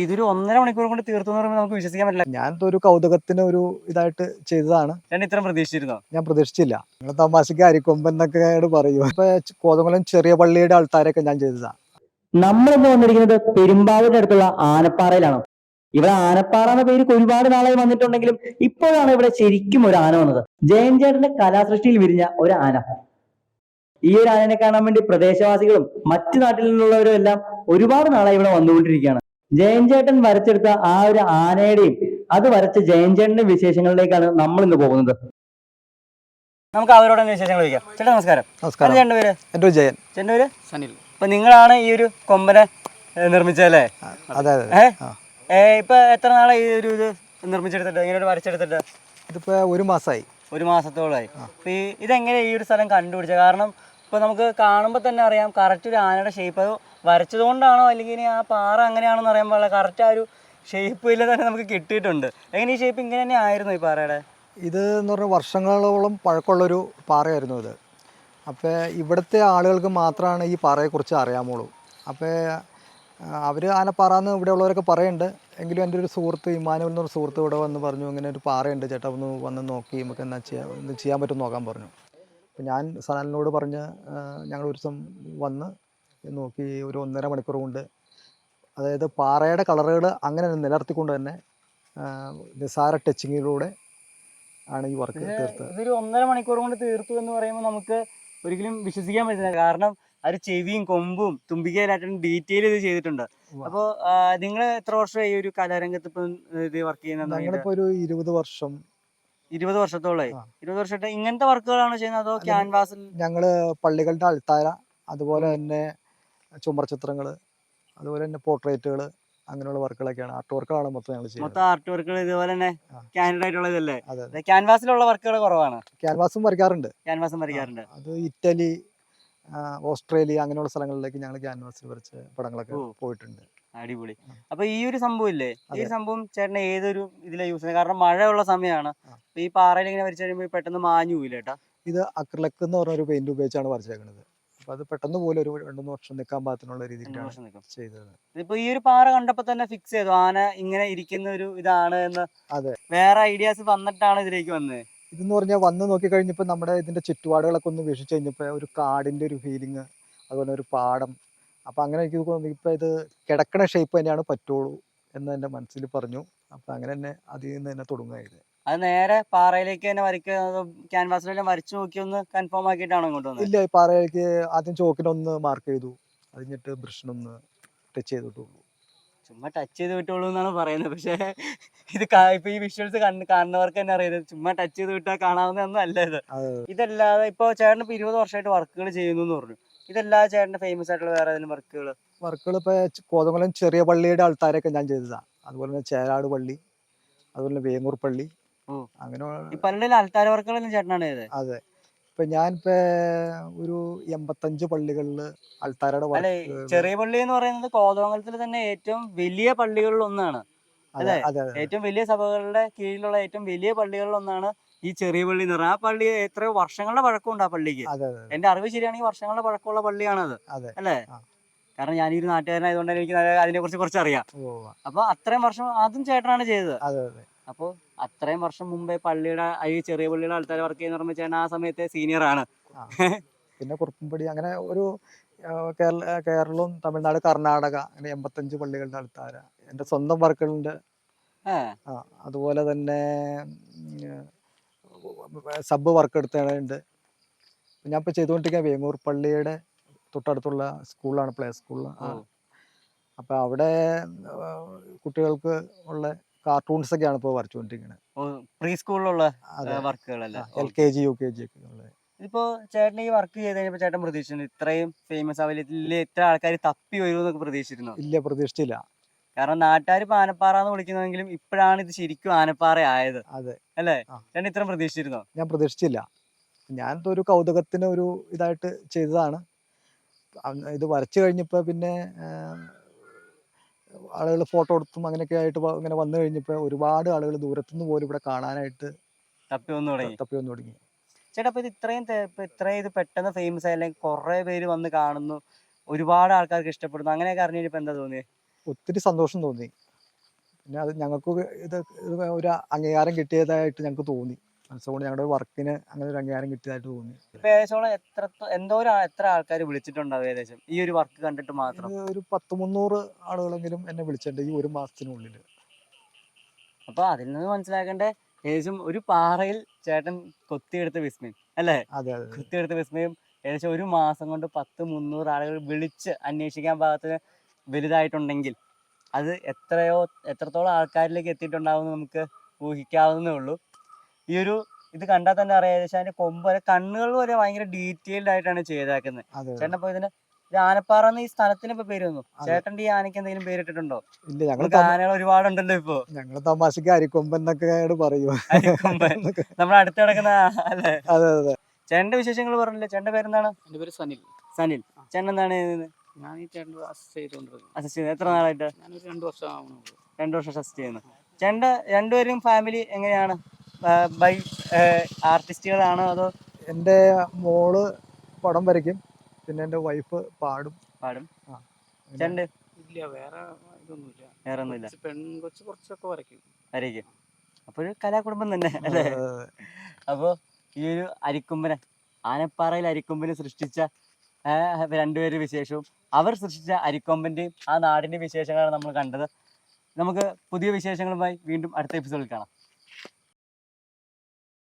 ഇതൊരു 1.5 മണിക്കൂർ കൊണ്ട് തീർത്തു എന്ന് പറയുമ്പോൾ നമുക്ക് വിശ്വസിക്കാൻ പറ്റില്ല. ഞാൻ ഒരു കൗതുകത്തിന് ഒരു ഇതായിട്ട് ചെയ്തതാണ്. ഞാൻ ഇത്രയും പ്രതീക്ഷിച്ചിരുന്നോ? ഞാൻ പ്രതീക്ഷിച്ചില്ല. നിങ്ങൾ തമാശക്ക് അരിക്കൊമ്പൻ എന്നൊക്കെ പറയും. ഇപ്പൊ കോതമംഗലം ചെറിയ പള്ളിയുടെ ആൾക്കാരൊക്കെ ഞാൻ ചെയ്തതാണ്. നമ്മളിന്ന് വന്നിരിക്കുന്നത് പെരുമ്പാവൂരിന്റെ അടുത്തുള്ള ആനപ്പാറയിലാണ്. ഇവിടെ ആനപ്പാറ എന്ന പേര് ഒരുപാട് നാളായി വന്നിട്ടുണ്ടെങ്കിലും ഇപ്പോഴാണ് ഇവിടെ ശരിക്കും ഒരു ആന വന്നത്. ജയൻ ചേട്ടന്റെ കലാസൃഷ്ടിയിൽ വിരിഞ്ഞ ഒരു ആന. ഈ ഒരു ആനയെ കാണാൻ വേണ്ടി പ്രദേശവാസികളും മറ്റു നാട്ടിൽ നിന്നുള്ളവരും എല്ലാം ഒരുപാട് നാളായി ഇവിടെ വന്നുകൊണ്ടിരിക്കുകയാണ്. ജയൻ ചേട്ടൻ വരച്ചെടുത്ത ആ ഒരു ആനയുടെയും അത് വരച്ച ജയൻ ചേട്ടന്റെ വിശേഷങ്ങളിലേക്കാണ് നമ്മൾ ഇന്ന് പോകുന്നത്. നമുക്ക് അവരോട് വിശേഷങ്ങൾ ചോദിക്കാം. ചേട്ടാ നമസ്കാരം. നമസ്കാരം. ചേട്ടൻ്റെ പേര്? എൻ്റെ പേര് ജയൻ. ചേട്ടൻ്റെ പേര്? സനിൽ. അപ്പൊ നിങ്ങളാണ് ഈ ഒരു കൊമ്പനെ നിർമ്മിച്ചതല്ലേ? അതെ അതെ. ഇപ്പൊ എത്ര നാളായി ഈ ഒരു ഇത് നിർമ്മിച്ചെടുത്തിട്ട്, ഇങ്ങനെ ഒരു വരച്ചെടുത്തിട്ട്? ഇതിപ്പോ 1 മാസമായി. 1 മാസത്തോളമായി. അപ്പൊ ഇതെങ്ങനെ ഈ ഒരു സ്ഥലം കണ്ടുപിടിച്ചത്? കാരണം ഇപ്പൊ നമുക്ക് കാണുമ്പോൾ തന്നെ അറിയാം കറക്റ്റ് ഒരു ആനയുടെ ഷേപ്പ്. അത് വരച്ചത് കൊണ്ടാണോ അല്ലെങ്കിൽ ആ പാറ അങ്ങനെയാണെന്ന് അറിയാൻ പാടില്ല, കറക്റ്റ് ആ ഒരു ഷേപ്പിൽ തന്നെ നമുക്ക് കിട്ടിയിട്ടുണ്ട്. എങ്ങനെ ഈ ഷേപ്പ് ഇങ്ങനെ തന്നെ ആയിരുന്നു ഈ പാറയുടെ? ഇത് എന്ന് പറഞ്ഞാൽ വർഷങ്ങളോളം പഴക്കമുള്ളൊരു പാറയായിരുന്നു ഇത്. അപ്പോൾ ഇവിടുത്തെ ആളുകൾക്ക് മാത്രമാണ് ഈ പാറയെക്കുറിച്ച് അറിയാമുള്ളൂ. അപ്പോൾ അവർ ആനപ്പാറ എന്ന് ഇവിടെ ഉള്ളവരൊക്കെ പറയുന്നുണ്ട്. എങ്കിലും എൻ്റെ ഒരു സുഹൃത്ത് ഇമ്മാനുവൽ എന്നൊരു സുഹൃത്ത് ഇവിടെ വന്ന് പറഞ്ഞു, ഇങ്ങനെ ഒരു പാറയുണ്ട് ചേട്ടാ, ഒന്ന് വന്ന് നോക്കി നമുക്ക് എന്നാ ചെയ്യാൻ പറ്റും നോക്കാൻ പറഞ്ഞു. അപ്പോൾ ഞാൻ സനലിനോട് പറഞ്ഞ് ഞങ്ങൾ ഒരു ദിവസം വന്ന് നോക്കി. ഒരു 1.5 മണിക്കൂർ കൊണ്ട്, അതായത് പാറയുടെ കളറുകൾ അങ്ങനെ നിലനിർത്തിക്കൊണ്ട് തന്നെ നിസാര ടച്ചിങ്ങിലൂടെ ആണ് ഈ വർക്ക് തീർത്തത്. ഇതൊരു 1.5 മണിക്കൂർ കൊണ്ട് തീർത്തു എന്ന് പറയുമ്പോൾ നമുക്ക് ഒരിക്കലും വിശ്വസിക്കാൻ പറ്റില്ല. കാരണം ഒരു ചെവിയും കൊമ്പും തുമ്പിക്കയിലായിട്ടും ഡീറ്റെയിൽ ഇത് ചെയ്തിട്ടുണ്ട്. അപ്പോൾ നിങ്ങൾ എത്ര വർഷം ഈ ഒരു കലാരംഗത്ത് ഇപ്പം ഇത് വർക്ക് ചെയ്യുന്നത്? ഞങ്ങളിപ്പോൾ ഒരു 20 വർഷം. 20 വർഷത്തോളമായി. 20 വർഷമായിട്ട് ഇങ്ങനത്തെ വർക്കുകളാണ് ചെയ്യുന്നത് അതോ ക്യാൻവാസിൽ? ഞങ്ങൾ പള്ളികളുടെ അൾത്താര, അതുപോലെ തന്നെ ചുമർചിത്രങ്ങൾ, അതുപോലെ തന്നെ പോർട്രേറ്റുകൾ, അങ്ങനെയുള്ള വർക്കുകളൊക്കെയാണ്. ആർട്ട് വർക്കുകളാണ് മൊത്തം ഞങ്ങൾ ചെയ്യുന്നത്. മൊത്തം ആർട്ട് വർക്കുകൾ ഇതുപോലെ തന്നെ ക്യാൻഡ് ആയിട്ടുള്ളതല്ലേ? അതെ. ക്യാൻവാസിലുള്ള വർക്കുകൾ കുറവാണ്. ക്യാൻവാസും വരയ്ക്കാറുണ്ട്. ക്യാൻവാസും വരയ്ക്കാറുണ്ട്. അത് ഇറ്റലി, ഓസ്ട്രേലിയ അങ്ങനെയുള്ള സ്ഥലങ്ങളിലേക്ക് ഞങ്ങൾ ക്യാൻവാസിൽ വരച്ച പടങ്ങളൊക്കെ പോയിട്ടുണ്ട്. അടിപൊളി. അപ്പൊ ഈ ഒരു സംഭവം ഇല്ലേ, ഈ ഒരു സംഭവം ചേട്ടന് ഏതൊരു ഇതിലാ യൂസ് ചെയ്യുന്നത്? കാരണം മഴയുള്ള സമയമാണ്. ഈ പാറയിൽ ഇങ്ങനെ വരച്ചു കഴിയുമ്പോൾ പെട്ടെന്ന് മാഞ്ഞു പോയില്ല ചേട്ടാ? ഇത് അക്രിലിക് എന്ന് പറഞ്ഞ ഒരു പെയിന്റ് ഉപയോഗിച്ചാണ് വരച്ചേക്കുന്നത്. അപ്പൊ അത് പെട്ടെന്ന് പോലെ ഒരു 2-3 വർഷം നിൽക്കാൻ പാകത്തിനുള്ള രീതിയിലാണ് ചെയ്തത്. ഇപ്പൊ ഈ ഒരു പാറ കണ്ടപ്പോ തന്നെ ഫിക്സ് ചെയ്തു ആന ഇങ്ങനെ ഇരിക്കുന്ന ഒരു ഇതാണ് എന്ന്? അതെ. വേറെ ഐഡിയാസ് വന്നിട്ടാണ് ഇതിലേക്ക് വന്നത്? ഇതെന്ന് പറഞ്ഞാൽ വന്ന് നോക്കി കഴിഞ്ഞപ്പോൾ നമ്മുടെ ഇതിന്റെ ചുറ്റുപാടുകളൊക്കെ ഒന്ന് വീക്ഷിച്ച് കഴിഞ്ഞപ്പോൾ ഒരു കാടിന്റെ ഒരു ഫീലിംഗ്, അതുപോലെ ഒരു പാടം. അപ്പൊ അങ്ങനെ എനിക്ക് തോന്നി ഇപ്പൊ ഇത് കിടക്കണ ഷേപ്പ് തന്നെയാണ് പറ്റുള്ളൂ എന്ന് എൻ്റെ മനസ്സിൽ പറഞ്ഞു. അപ്പൊ അങ്ങനെ തന്നെ അതിൽ നിന്ന് തന്നെ തുടങ്ങുകയത്. അത് നേരെ പാറയിലേക്ക് തന്നെ വരയ്ക്കുക, ക്യാൻവാസിലെല്ലാം വരച്ചു നോക്കി ഒന്ന് കൺഫേം ആക്കിയിട്ടാണോ ഇങ്ങോട്ട് വന്നത്? ഇല്ല, ഈ പാറയിലേക്ക് ആദ്യം ചോക്കിനൊന്ന് മാർക്ക് ചെയ്തു, അതിഞ്ഞിട്ട് ബ്രഷിനൊന്ന് ടച്ച് ചെയ്തിട്ടുള്ളൂ. ചുമ്മാ ടച്ച് ചെയ്ത് വിട്ടുള്ളൂ എന്നാണ് പറയുന്നത്. പക്ഷേ ഇത് ഇപ്പൊ ഈ വിഷ്വൽസ് കാണുന്നവർക്ക് തന്നെ അറിയാം, ചുമ്മാ ടച്ച് ചെയ്ത് വിട്ടാൽ കാണാവുന്നതൊന്നും അല്ല ഇത്. ഇതല്ലാതെ ഇപ്പൊ ചേട്ടൻ ഇപ്പൊ 20 വർഷമായിട്ട് വർക്കുകൾ ചെയ്യുന്നു എന്ന് പറഞ്ഞു. ഇതല്ലാതെ ചേട്ടന്റെ ഫേമസ് ആയിട്ടുള്ള വേറെ ഏതെങ്കിലും വർക്കുകൾ ഇപ്പൊ കോതമംഗലം ചെറിയ പള്ളിയുടെ ആൾക്കാരൊക്കെ ഞാൻ ചെയ്തതാണ്. അതുപോലെ തന്നെ ചേരാട് പള്ളി, അതുപോലെ തന്നെ വേങ്ങൂർ പള്ളി, അങ്ങനെ പലരുടെ ആൾക്കാർ വർക്കുകളെല്ലാം ചേട്ടനാണ് ചെയ്തത്? അതെ. ഇപ്പൊ ഞാനിപ്പോ ഒരു 85 പള്ളികളില് ആൾക്കാരുടെ. ചെറിയ പള്ളി എന്ന് പറയുന്നത് കോതമംഗലത്തിൽ തന്നെ ഏറ്റവും വലിയ പള്ളികളിൽ ഒന്നാണ് അല്ലെ? ഏറ്റവും വലിയ സഭകളുടെ കീഴിലുള്ള ഏറ്റവും വലിയ പള്ളികളിൽ ഒന്നാണ് ഈ ചെറിയ പള്ളി എന്ന് പറയുന്നത്. ആ പള്ളി എത്രയോ വർഷങ്ങളുടെ പഴക്കമുണ്ട് ആ പള്ളിക്ക്. എന്റെ അറിവ് ശരിയാണെങ്കിൽ വർഷങ്ങളുടെ പഴക്കമുള്ള പള്ളിയാണത് അല്ലേ? കാരണം ഞാനീ ഒരു നാട്ടുകാരനായതുകൊണ്ട് എനിക്ക് അതിനെ കുറിച്ച് കുറച്ച് അറിയാം. അപ്പൊ അത്രയും വർഷം അതും ചേട്ടനാണ് ചെയ്തത്. അപ്പൊ അത്രയും വർഷം മുമ്പേ പള്ളിയുടെ ഈ ചെറിയ പള്ളിയുടെ ആൾക്കാർ വർക്ക് ചെയ്യുന്ന ചേട്ടൻ ആ സമയത്തെ സീനിയർ ആണ്. പിന്നെ കുറുപ്പുംപടി അങ്ങനെ ഒരു കേരളവും തമിഴ്നാട്, കർണാടക അങ്ങനെ 85 പള്ളികളുടെ ആൾക്കാര. എൻ്റെ സ്വന്തം വർക്കുകളുണ്ട്. അതുപോലെ തന്നെ സബ് വർക്ക് എടുത്തുണ്ട്. ഞാൻ ഇപ്പൊ ചെയ്തുകൊണ്ടിരിക്കുന്ന വേങ്ങൂർ പള്ളിയുടെ തൊട്ടടുത്തുള്ള സ്കൂളാണ്, പ്ലേ സ്കൂളിലാണ്. അപ്പൊ അവിടെ കുട്ടികൾക്ക് ഉള്ള കാർട്ടൂൺസ് ഒക്കെയാണ് ഇപ്പോൾ വരച്ചുകൊണ്ടിരിക്കുന്നത്. പ്രീ സ്കൂളിലുള്ള വർക്കുകളല്ല, LKG UKG ഒക്കെ ഉള്ളത്. ഇതിപ്പോ ചേട്ടൻ ഈ വർക്ക് ചെയ്ത് കഴിഞ്ഞപ്പോ ചേട്ടൻ പ്രതീക്ഷിച്ചിരുന്നു ഇത്രയും ഫേമസ് ആവില്ല, ഇത്ര ആൾക്കാർ തപ്പി വരുമെന്നൊക്കെ പ്രതീക്ഷിച്ചിരുന്നു? ഇല്ല, പ്രതീക്ഷിച്ചില്ല. കാരണം നാട്ടുകാർ ഇപ്പൊ ആനപ്പാറ എന്ന് വിളിക്കുന്നെങ്കിലും ഇപ്പോഴാണ് ഇത് ശരിക്കും ആനപ്പാറ ആയത്. അതെ അല്ലേ? ചേട്ടൻ ഇത്ര പ്രതീക്ഷിച്ചിരുന്നോ? ഞാൻ പ്രതീക്ഷിച്ചില്ല. ഞാൻ ഒരു കൗതുകത്തിന് ഒരു ഇതായിട്ട് ചെയ്തതാണ്. ഇത് വരച്ചു കഴിഞ്ഞപ്പോൾ പിന്നെ ആളുകൾ ഫോട്ടോ എടുത്തും അങ്ങനെയൊക്കെ ആയിട്ട് ഇങ്ങനെ വന്നു കഴിഞ്ഞപ്പോൾ ഒരുപാട് ആളുകൾ ദൂരത്തുനിന്ന് പോലും ഇവിടെ കാണാനായിട്ട് തപ്പി വന്നു തുടങ്ങി. ചേട്ടാ അപ്പൊ ഇത് ഇത്രയും ഇത് പെട്ടെന്ന് ഫേമസ് ആയി, അല്ലെങ്കിൽ കുറെ പേര് വന്ന് കാണുന്നു, ഒരുപാട് ആൾക്കാർക്ക് ഇഷ്ടപ്പെടുന്നു, അങ്ങനെയൊക്കെ അറിഞ്ഞിട്ട് എന്താ തോന്നിയത്? ഒത്തിരി സന്തോഷം തോന്നി. പിന്നെ അത് ഞങ്ങൾക്ക് ഇത് ഒരു അംഗീകാരം കിട്ടിയതായിട്ട് ഞങ്ങൾക്ക് തോന്നി. മനസ്സുകൊണ്ട് ഞങ്ങളുടെ വർക്കിന് അങ്ങനെ ഒരു അംഗീകാരം കിട്ടിയതായിട്ട് തോന്നി. ഇപ്പൊ ഏകദേശം എത്ര ആൾക്കാർ വിളിച്ചിട്ടുണ്ടാവും ഏകദേശം ഈ ഒരു വർക്ക് കണ്ടിട്ട് മാത്രം? ഒരു 100-300 ആളുകളെങ്കിലും എന്നെ വിളിച്ചിട്ടുണ്ട് ഈ ഒരു മാസത്തിനുള്ളിൽ. അപ്പൊ അതിൽ നിന്ന് മനസ്സിലാക്കേണ്ട ഏകദേശം ഒരു പാറയിൽ ചേട്ടൻ കൊത്തിയെടുത്ത വിസ്മയം അല്ലേ? അതെ അതെ കൊത്തിയെടുത്ത വിസ്മയം ഏകദേശം ഒരു മാസം കൊണ്ട് 100-300 ആളുകൾ വിളിച്ച് അന്വേഷിക്കാൻ പാകത്തിന് വലുതായിട്ടുണ്ടെങ്കിൽ അത് എത്രത്തോളം ആൾക്കാരിലേക്ക് എത്തിയിട്ടുണ്ടാവും എന്ന് നമുക്ക് ഊഹിക്കാവുന്നേ ഉള്ളൂ. ഈ ഒരു ഇത് കണ്ടാൽ തന്നെ അറിയാം, ഏകദേശം അതിന്റെ കൊമ്പ് വരെ കണ്ണുകൾ വരെ ഭയങ്കര ഡീറ്റെയിൽഡ് ആയിട്ടാണ് ചെയ്തേക്കുന്നത്. ചേട്ടൻ ഇപ്പൊ ഇതിന് ആനപ്പാറ എന്ന ഈ സ്ഥലത്തിന് ഇപ്പൊ പേര് വന്നു. ചേട്ടന്റെ ഈ ആനയ്ക്ക് എന്തെങ്കിലും പേരിട്ടിട്ടുണ്ടോ? ഇല്ല, ഞങ്ങൾ ആനകൾ ഒരുപാടുണ്ടല്ലോ ഇപ്പൊ. ഞങ്ങൾ തമാശക്ക് അരിക്കൊമ്പൻ എന്നൊക്കെ പറയും. അരിക്കൊമ്പൻ നമ്മുടെ അടുത്ത് കിടക്കുന്ന അല്ലേ? അതെ അതെ. ചേട്ടന്റെ വിശേഷങ്ങൾ പറഞ്ഞില്ലേ? ചേട്ടന്റെ പേരെന്താണ്? എന്റെ പേര് സനിൽ. സനിൽ. ചേട്ടൻ എന്താണ് ഞാൻ ഈ ചേട്ടൻ അസിസ്റ്റ് ചെയ്തുകൊണ്ടിരിക്കുന്നത്. അസിസ്റ്റ് ചെയ്യുന്നത് എത്ര നാളായിട്ട്? ഞാനൊരു 2 വർഷം ആവണുള്ളൂ. 2 വർഷം അസിസ്റ്റ് ചെയ്യുന്നു. ചേട്ടന്റെ രണ്ടുപേരും ഫാമിലി എങ്ങനെയാണ്? ബൈ ആർട്ടിസ്റ്റുകളാണോ അതോ? എൻ്റെ മോള് പടം വരയ്ക്കും, പിന്നെ എൻ്റെ വൈഫ് പാടും. ചേട്ടൻ്റെ ഇല്ല, വേറെ ഇതൊന്നുമില്ല. വേറെ ഒന്നുമില്ല. പെൺകൊച്ച് കുറച്ചൊക്കെ വരയ്ക്കും. അപ്പോൾ ഒരു കലാകുടുംബം തന്നെ അല്ലേ? അപ്പോൾ ഈ ഒരു അരിക്കൊമ്പനെ, ആനപ്പാറയിൽ അരിക്കൊമ്പനെ സൃഷ്ടിച്ച രണ്ടുപേരുടെ വിശേഷവും അവർ സൃഷ്ടിച്ച അരിക്കൊമ്പൻ്റെയും ആ നാടിൻ്റെ വിശേഷങ്ങളാണ് നമ്മൾ കണ്ടത്. നമുക്ക് പുതിയ വിശേഷങ്ങളുമായി വീണ്ടും അടുത്ത എപ്പിസോഡിൽ കാണാം.